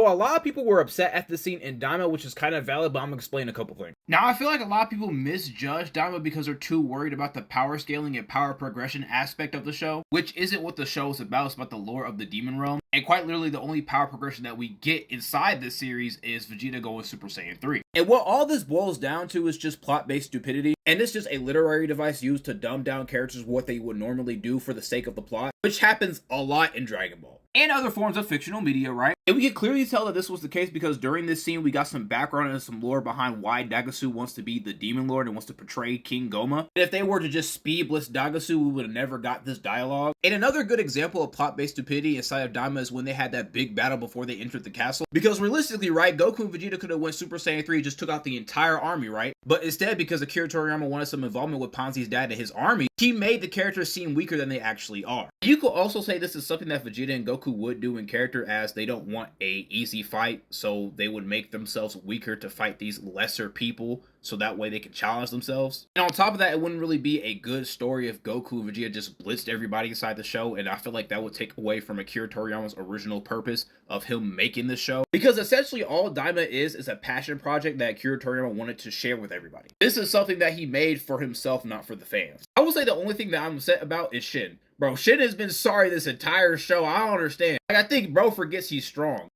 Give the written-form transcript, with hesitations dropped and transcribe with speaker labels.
Speaker 1: So a lot of people were upset at the scene in Daima, which is kind of valid, but I'm gonna explain a couple things. Now, I feel like a lot of people misjudge Daima because they're too worried about the power scaling and power progression aspect of the show, which isn't what the show is about. It's about the lore of the Demon Realm. And quite literally, the only power progression that we get inside this series is Vegeta going Super Saiyan 3. And what all this boils down to is just plot-based stupidity. And it's just a literary device used to dumb down characters what they would normally do for the sake of the plot, which happens a lot in Dragon Ball. And other forms of fictional media, right? And we can clearly tell that this was the case because during this scene, we got some background and some lore behind why Dagasu wants to be the Demon Lord and wants to portray King Goma. And if they were to just speed blitz Dagasu, we would have never got this dialogue. And another good example of plot-based stupidity inside of Daima is when they had that big battle before they entered the castle. Because realistically, right, Goku and Vegeta could have went Super Saiyan 3 and just took out the entire army, right? But instead, because Akira Toriyama wanted some involvement with Ponzi's dad and his army, he made the characters seem weaker than they actually are. You could also say this is something that Vegeta and Goku would do in character, as they don't want a easy fight, so they would make themselves weaker to fight these lesser people, so that way they can challenge themselves. And on top of that, it wouldn't really be a good story if Goku and Vegeta just blitzed everybody inside the show, and I feel like that would take away from Akira Toriyama's original purpose of him making the show. Because essentially all Daima is a passion project that Akira Toriyama wanted to share with everybody. This is something that he made for himself, not for the fans. I will say the only thing that I'm upset about is Shin. Bro, Shin has been sorry this entire show. I don't understand. Like, I think bro forgets he's strong.